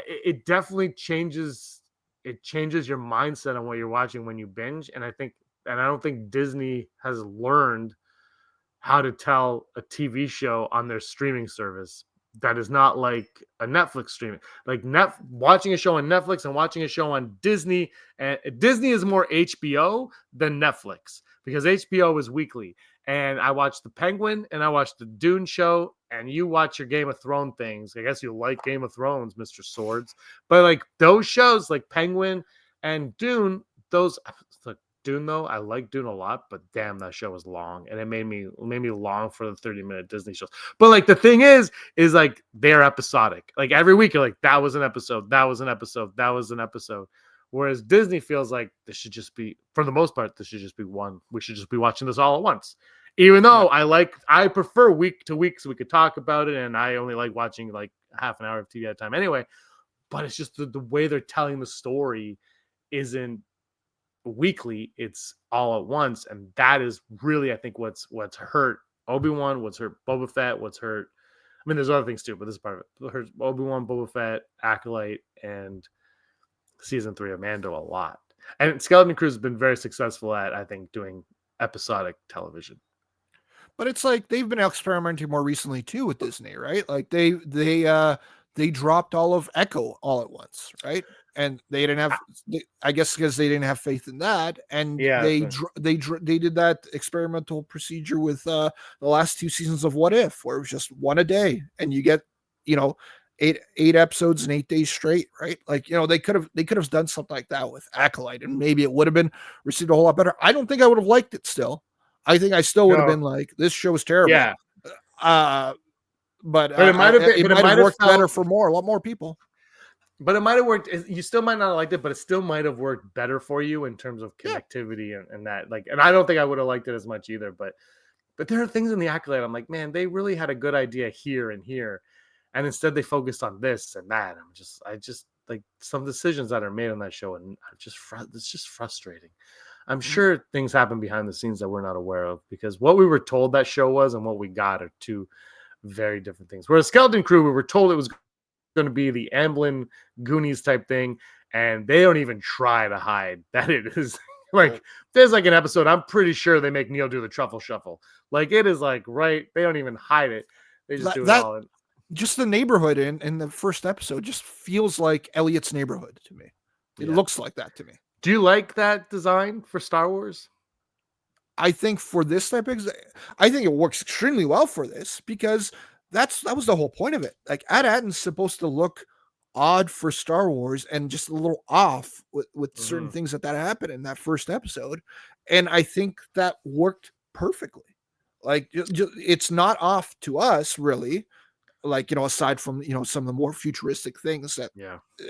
It definitely changes. It changes your mindset on what you're watching when you binge. And I don't think Disney has learned how to tell a TV show on their streaming service that is not like a Netflix streaming. Like watching a show on Netflix and watching a show on Disney. And Disney is more HBO than Netflix because HBO is weekly. And I watched The Penguin and I watched the Dune show, and you watch your Game of Thrones things. I guess you like Game of Thrones, Mr. Swords. But like those shows like Penguin and Dune, Dune though, I like Dune a lot, but damn, that show was long, and it made me long for the 30-minute Disney shows. But like the thing is like they're episodic. Like every week, you're like, that was an episode, that was an episode, that was an episode. Whereas Disney feels like this should just be, for the most part, this should just be one. We should just be watching this all at once. Even though I prefer week to week so we could talk about it, and I only like watching like half an hour of TV at a time anyway. But it's just the way they're telling the story isn't weekly, it's all at once, and that is really, I think, what's hurt Obi-Wan, what's hurt Boba Fett, what's hurt, I mean, there's other things too, but this is part of it. Hurt Obi-Wan, Boba Fett, Acolyte, and season 3 of Mando a lot. And Skeleton Crew has been very successful at, I think, doing episodic television. But it's like they've been experimenting more recently too with Disney, right? Like they dropped all of Echo all at once, right? And they didn't have, I guess, because they didn't have faith in that, and they did that experimental procedure with the last 2 seasons of What If, where it was just one a day, and you get 8 episodes in 8 days straight, right? Like they could have done something like that with Acolyte, and maybe it would have been received a whole lot better. I don't think I would have liked it still. I think I still would have been like, this show is terrible. Yeah. But it might have worked better for a lot more people. But it might have worked. You still might not have liked it, but it still might have worked better for you in terms of connectivity and that. Like, and I don't think I would have liked it as much either. But there are things in the Acolyte I'm like, man, they really had a good idea here and here, and instead they focused on this and that. I just like some decisions that are made on that show, and it's just frustrating. I'm sure things happen behind the scenes that we're not aware of, because what we were told that show was and what we got are two very different things. Whereas Skeleton Crew, we were told it was going to be the Amblin Goonies type thing, and they don't even try to hide that it is like there's like an episode. I'm pretty sure they make Neil do the truffle shuffle. Like it is like right. They don't even hide it. They just do it all. Just the neighborhood in the first episode just feels like Elliot's neighborhood to me. It looks like that to me. Do you like that design for Star Wars? I think for this type of, I think it works extremely well for this because that was the whole point of it. Like AT-AT's supposed to look odd for Star Wars and just a little off with certain things that happened in that first episode, and I think that worked perfectly. Like it's not off to us really. Like, aside from, some of the more futuristic things that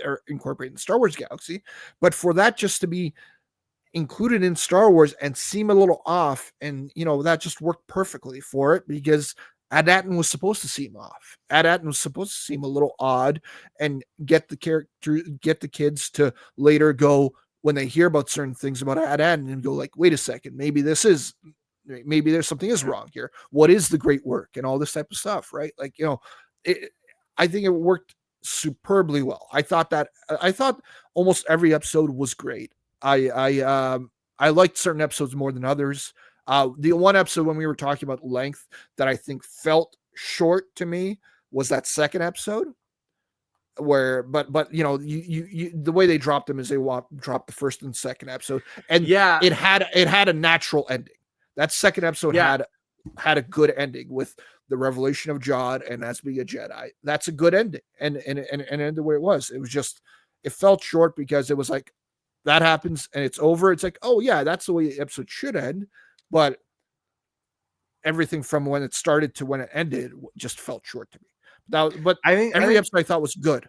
are incorporated in the Star Wars galaxy, but for that just to be included in Star Wars and seem a little off, and, that just worked perfectly for it because AT-AT was supposed to seem off. AT-AT was supposed to seem a little odd and get the kids to later go when they hear about certain things about AT-AT and go like, wait a second, maybe there's something is wrong here. What is the great work and all this type of stuff, right? Like, I think it worked superbly well. I thought almost every episode was great. I liked certain episodes more than others. The one episode when we were talking about length that I think felt short to me was that second episode where, but you the way they dropped them is they dropped the first and second episode, and it had a natural ending. That second episode had a good ending with the revelation of Jod and as being a Jedi. That's a good ending, and ended the way it was. It was just, it felt short because it was like that happens and it's over. It's like, oh yeah, that's the way the episode should end, but everything from when it started to when it ended just felt short to me. But I think every episode I thought was good.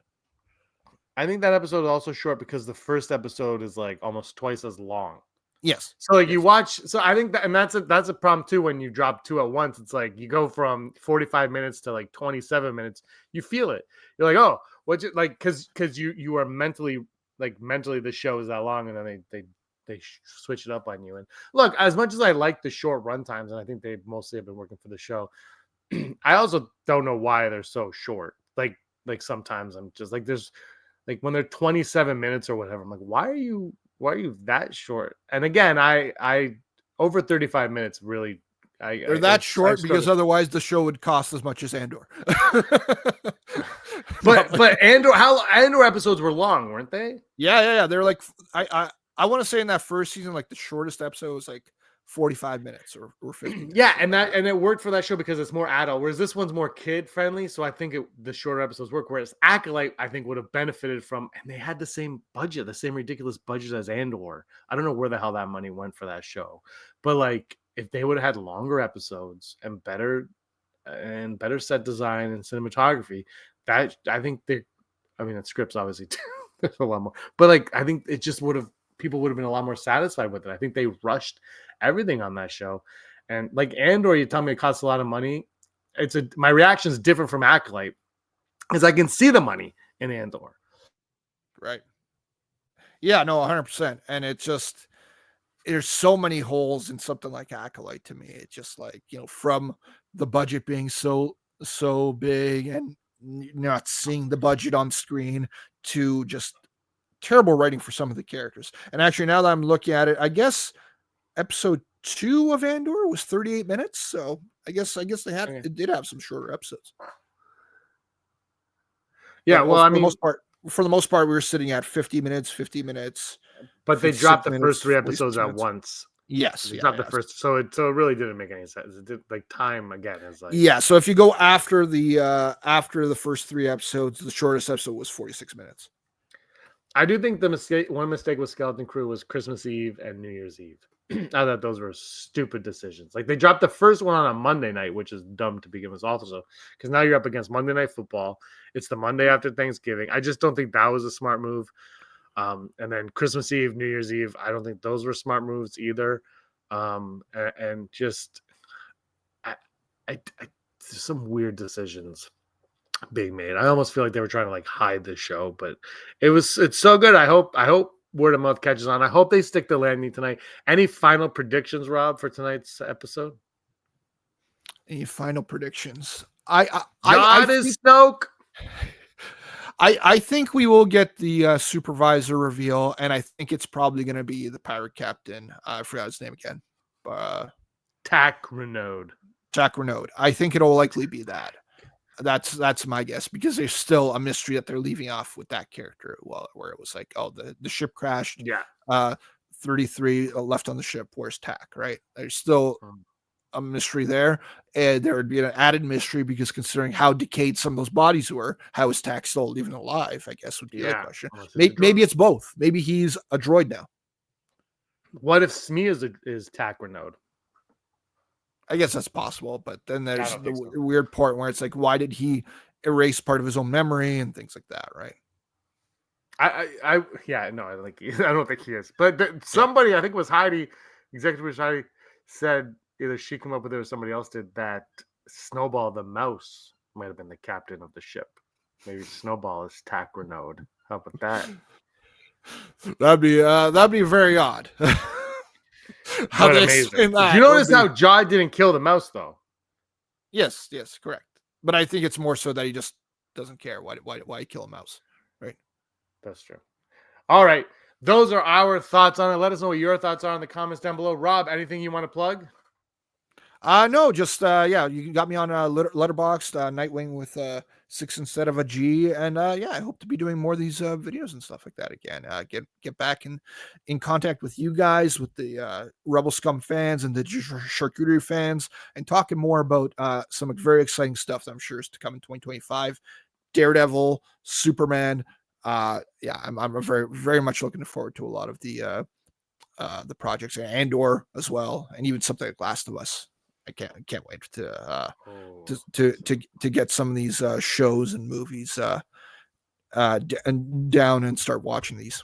I think that episode is also short because the first episode is like almost twice as long. Yes. So like you watch, so I think that, and that's a problem too when you drop two at once. It's like you go from 45 minutes to like 27 minutes. You feel it. You're like, oh, what's it like? Because you are mentally the show is that long, and then they switch it up on you. And look, as much as I like the short run times, and I think they mostly have been working for the show, I also don't know why they're so short. Like sometimes I'm just like, there's like when they're 27 minutes or whatever, I'm like, why are you that short? And again, I over 35 minutes really. They're that short because otherwise the show would cost as much as Andor. but Andor episodes were long, weren't they? Yeah. They're like, I want to say in that first season, like the shortest episode was like 45 minutes or 50 minutes. Yeah, and it worked for that show because it's more adult, whereas this one's more kid friendly. So I think the shorter episodes work. Whereas Acolyte, I think, would have benefited from, and they had the same budget, the same ridiculous budget as Andor. I don't know where the hell that money went for that show, but like if they would have had longer episodes and better set design and cinematography, that I think the scripts obviously there's a lot more, but like I think it just people would have been a lot more satisfied with it. I think they rushed everything on that show. And like Andor, you tell me it costs a lot of money. My reaction is different from Acolyte because I can see the money in Andor. Right. Yeah, no, 100%. And it's just, there's so many holes in something like Acolyte to me. It's just like, from the budget being so big and not seeing the budget on screen to just terrible writing for some of the characters. And actually, now that I'm looking at it, I guess episode 2 of Andor was 38 minutes. So I guess it did have some shorter episodes. Yeah, well, for the most part, we were sitting at 50 minutes. But they dropped the first 3 episodes at once. Yes, they dropped the first, so it really didn't make any sense. It did, like time again is like So if you go after the first 3 episodes, the shortest episode was 46 minutes. I do think one mistake with Skeleton Crew was Christmas Eve and New Year's Eve. I thought those were stupid decisions. Like they dropped the first one on a Monday night, which is dumb to begin with also, because now you're up against Monday Night Football. It's the Monday after Thanksgiving. I just don't think that was a smart move. And then Christmas Eve, New Year's Eve, I don't think those were smart moves either. And just there's some weird decisions being made. I almost feel like they were trying to like hide the show, but it's so good. I hope word of mouth catches on. I hope they stick the landing tonight. Any final predictions, Rob, for tonight's episode? Any final predictions? God is Snoke. I think we will get the supervisor reveal, and I think it's probably going to be the pirate captain. I forgot his name again. Tack Renaud. Jack Renaud. I think it'll likely be that. That's my guess, because there's still a mystery that they're leaving off with that character. Well, where it was like, oh, the ship crashed. Yeah. 33 left on the ship. Where's Tack? Right. There's still a mystery there, and there would be an added mystery because considering how decayed some of those bodies were, how is Tack still even alive? I guess would be the question. Maybe it's both. Maybe he's a droid now. What if Smee is Tack Renaud? I guess that's possible, but then there's the weird part where it's like, why did he erase part of his own memory and things like that, right? I don't think he is. But somebody, I think it was Heidi, Executive Producer Heidi, said either she came up with it or somebody else did, that Snowball the mouse might have been the captain of the ship. Maybe Snowball is Tack Renaud. How about that? That'd be very odd. How but amazing. Did you notice how Jai didn't kill the mouse though? Yes, correct. But I think it's more so that he just doesn't care why kill a mouse, right? That's true. All right, those are our thoughts on it. Let us know what your thoughts are in the comments down below. Rob, anything you want to plug? No, just you got me on Letterboxd, Nightwing with 6 instead of a G, and I hope to be doing more of these videos and stuff like that again. Get back in contact with you guys, with the Rebel Scum fans and the charcuterie fans, and talking more about some very exciting stuff that I'm sure is to come in 2025. Daredevil, Superman. I'm very, very much looking forward to a lot of the projects, Andor as well, and even something like Last of Us. I can't wait to get some of these shows and movies down and start watching these.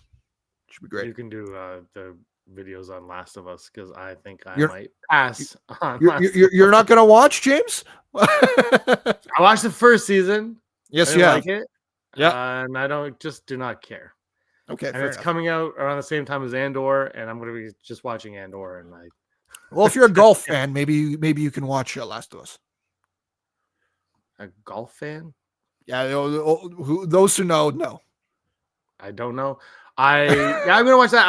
Should be great. You can do the videos on Last of Us, because I think I might pass on. You're not gonna watch, James? I watched the first season. Yes, yeah. Like it. Yeah, and I do not care. Okay, and it's coming out around the same time as Andor, and I'm going to be just watching Andor, and well, if you're a golf fan, maybe you can watch Last of Us. A golf fan? Yeah, those who know. I don't know. I'm gonna watch that.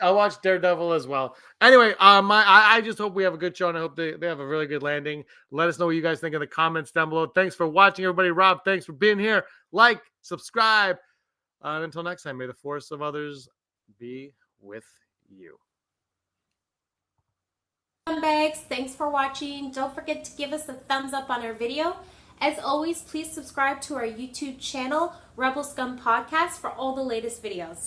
I'll watch Daredevil as well. Anyway, I just hope we have a good show, and I hope they have a really good landing. Let us know what you guys think in the comments down below. Thanks for watching, everybody. Rob, thanks for being here. Like, subscribe, and until next time, may the force of others be with you. Scumbags, thanks for watching. Don't forget to give us a thumbs up on our video. As always, please subscribe to our YouTube channel, Rebel Scum Podcast, for all the latest videos.